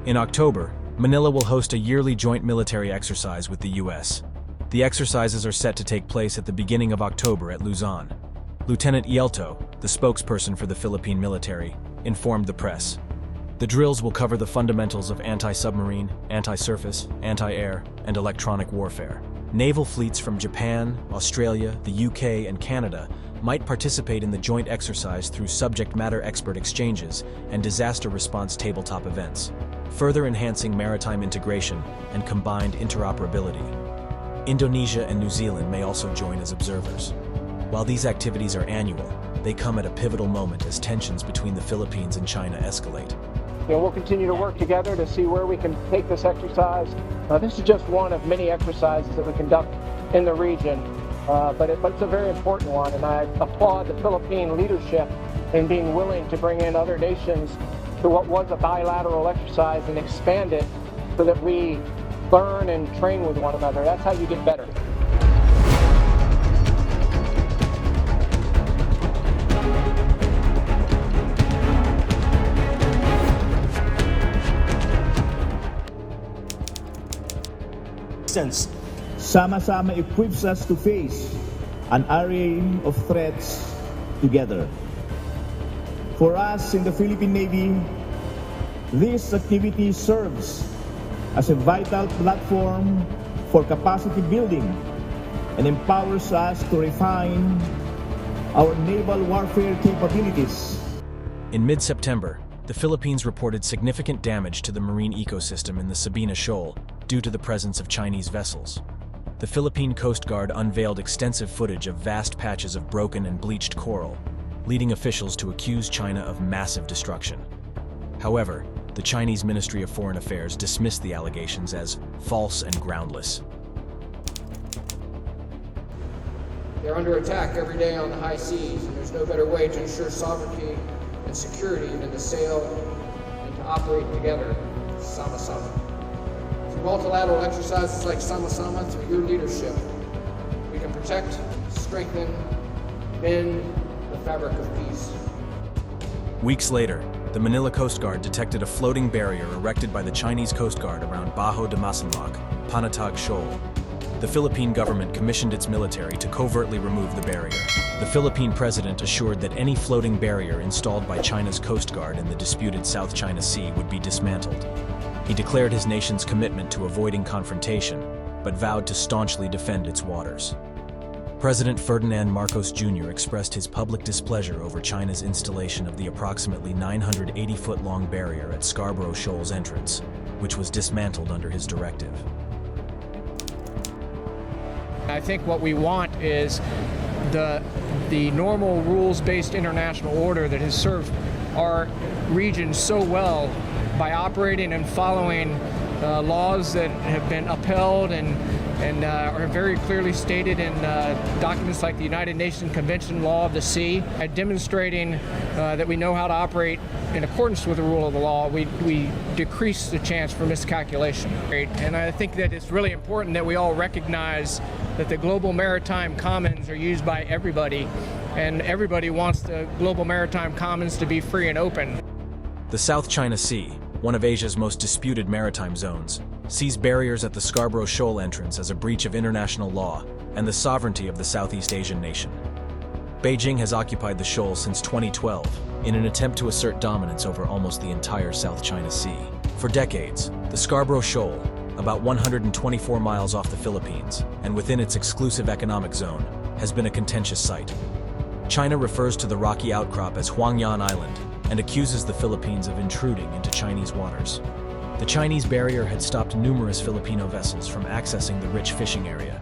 In October, Manila will host a yearly joint military exercise with the U.S. The exercises are set to take place at the beginning of October at Luzon. Lieutenant Yelto, the spokesperson for the Philippine military, informed the press. The drills will cover the fundamentals of anti-submarine, anti-surface, anti-air, and electronic warfare. Naval fleets from Japan, Australia, the UK, and Canada might participate in the joint exercise through subject matter expert exchanges and disaster response tabletop events, further enhancing maritime integration and combined interoperability. Indonesia and New Zealand may also join as observers. While these activities are annual, they come at a pivotal moment as tensions between the Philippines and China escalate. We'll continue to work together to see where we can take this exercise. This is just one of many exercises that we conduct in the region, but it's a very important one, and I applaud the Philippine leadership in being willing to bring in other nations to what was a bilateral exercise and expand it so that we learn and train with one another. That's how you get better. Sama-sama equips us to face an array of threats together. For us in the Philippine Navy, this activity serves as a vital platform for capacity building and empowers us to refine our naval warfare capabilities. In mid-September, the Philippines reported significant damage to the marine ecosystem in the Sabina Shoal due to the presence of Chinese vessels. The Philippine Coast Guard unveiled extensive footage of vast patches of broken and bleached coral, leading officials to accuse China of massive destruction. However, the Chinese Ministry of Foreign Affairs dismissed the allegations as false and groundless. They're under attack every day on the high seas, and there's no better way to ensure sovereignty and security than to sail and to operate together, sama-sama. Through multilateral exercises like sama-sama, through your leadership, we can protect, strengthen, mend the fabric of peace. Weeks later, the Manila Coast Guard detected a floating barrier erected by the Chinese Coast Guard around Bajo de Masinloc, Panatag Shoal. The Philippine government commissioned its military to covertly remove the barrier. The Philippine president assured that any floating barrier installed by China's Coast Guard in the disputed South China Sea would be dismantled. He declared his nation's commitment to avoiding confrontation, but vowed to staunchly defend its waters. President Ferdinand Marcos Jr. expressed his public displeasure over China's installation of the approximately 980-foot-long barrier at Scarborough Shoal's entrance, which was dismantled under his directive. I think what we want is the normal rules-based international order that has served our region so well by operating and following laws that have been upheld and are very clearly stated in documents like the United Nations Convention Law of the Sea, demonstrating that we know how to operate in accordance with the rule of the law. We decrease the chance for miscalculation. And I think that it's really important that we all recognize that the global maritime commons are used by everybody, and everybody wants the global maritime commons to be free and open. The South China Sea, one of Asia's most disputed maritime zones, sees barriers at the Scarborough Shoal entrance as a breach of international law and the sovereignty of the Southeast Asian nation. Beijing has occupied the shoal since 2012 in an attempt to assert dominance over almost the entire South China Sea. For decades, the Scarborough Shoal, about 124 miles off the Philippines and within its exclusive economic zone, has been a contentious site. China refers to the rocky outcrop as Huangyan Island and accuses the Philippines of intruding into Chinese waters. The Chinese barrier had stopped numerous Filipino vessels from accessing the rich fishing area.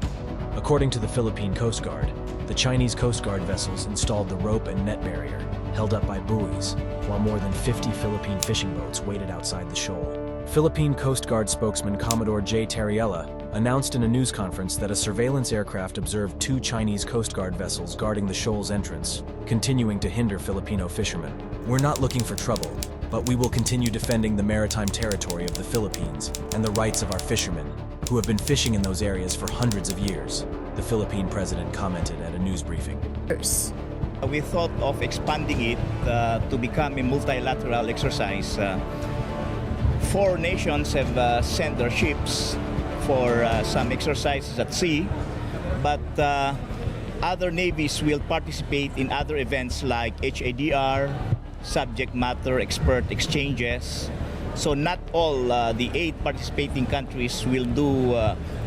According to the Philippine Coast Guard, the Chinese Coast Guard vessels installed the rope and net barrier, held up by buoys, while more than 50 Philippine fishing boats waited outside the shoal. Philippine Coast Guard spokesman Commodore J. Terriella announced in a news conference that a surveillance aircraft observed 2 Chinese Coast Guard vessels guarding the shoal's entrance, continuing to hinder Filipino fishermen. "We're not looking for trouble, but we will continue defending the maritime territory of the Philippines and the rights of our fishermen, who have been fishing in those areas for hundreds of years," the Philippine president commented at a news briefing. We thought of expanding it to become a multilateral exercise 4 nations have sent their ships for some exercises at sea, but other navies will participate in other events like HADR, subject matter expert exchanges. So not all the 8 participating countries will do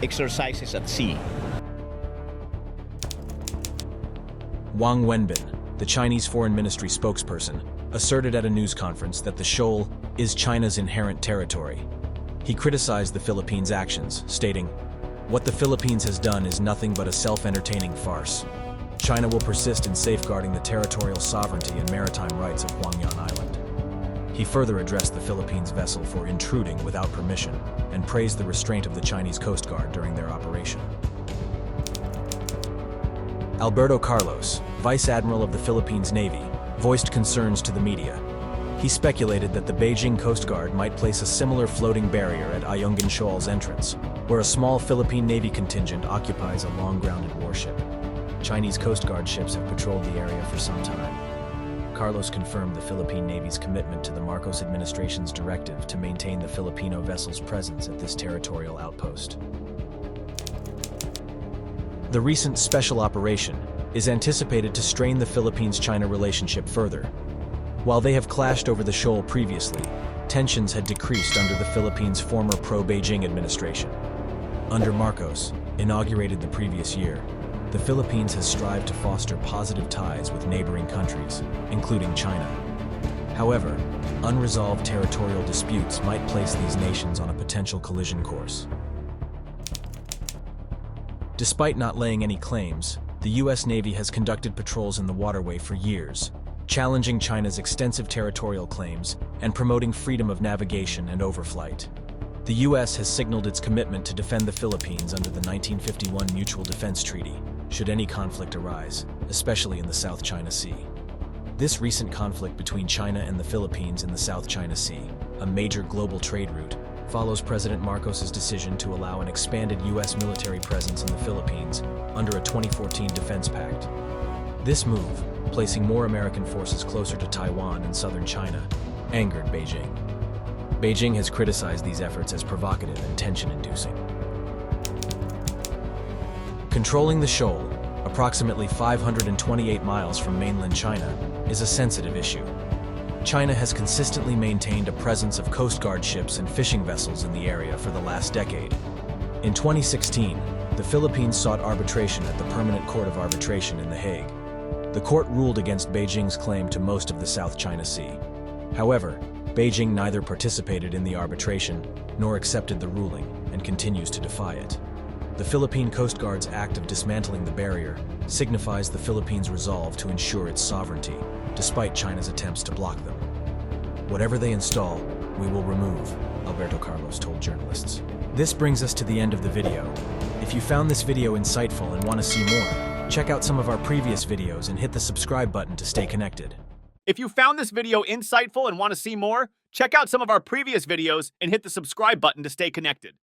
exercises at sea. Wang Wenbin, the Chinese Foreign Ministry spokesperson, asserted at a news conference that the shoal is China's inherent territory. He criticized the Philippines' actions, stating, "What the Philippines has done is nothing but a self-entertaining farce. China will persist in safeguarding the territorial sovereignty and maritime rights of Hwangyan Island." He further addressed the Philippines vessel for intruding without permission and praised the restraint of the Chinese Coast Guard during their operation. Alberto Carlos, Vice Admiral of the Philippines Navy, voiced concerns to the media. He speculated that the Beijing Coast Guard might place a similar floating barrier at Ayungin Shoal's entrance, where a small Philippine Navy contingent occupies a long-grounded warship. Chinese Coast Guard ships have patrolled the area for some time. Carlos confirmed the Philippine Navy's commitment to the Marcos administration's directive to maintain the Filipino vessel's presence at this territorial outpost. The recent special operation is anticipated to strain the Philippines-China relationship further. While they have clashed over the shoal previously, tensions had decreased under the Philippines' former pro-Beijing administration. Under Marcos, inaugurated the previous year, the Philippines has strived to foster positive ties with neighboring countries, including China. However, unresolved territorial disputes might place these nations on a potential collision course. Despite not laying any claims, the U.S. Navy has conducted patrols in the waterway for years, challenging China's extensive territorial claims and promoting freedom of navigation and overflight. The U.S. has signaled its commitment to defend the Philippines under the 1951 Mutual Defense Treaty, should any conflict arise, especially in the South China Sea. This recent conflict between China and the Philippines in the South China Sea, a major global trade route, follows President Marcos's decision to allow an expanded U.S. military presence in the Philippines under a 2014 defense pact. This move, placing more American forces closer to Taiwan and southern China, angered Beijing. Beijing has criticized these efforts as provocative and tension-inducing. Controlling the shoal, approximately 528 miles from mainland China, is a sensitive issue. China has consistently maintained a presence of Coast Guard ships and fishing vessels in the area for the last decade. In 2016, the Philippines sought arbitration at the Permanent Court of Arbitration in The Hague. The court ruled against Beijing's claim to most of the South China Sea. However, Beijing neither participated in the arbitration nor accepted the ruling and continues to defy it. The Philippine Coast Guard's act of dismantling the barrier signifies the Philippines' resolve to ensure its sovereignty, despite China's attempts to block them. "Whatever they install, we will remove," Alberto Carlos told journalists. This brings us to the end of the video. If you found this video insightful and want to see more, check out some of our previous videos and hit the subscribe button to stay connected. If you found this video insightful and want to see more, check out some of our previous videos and hit the subscribe button to stay connected.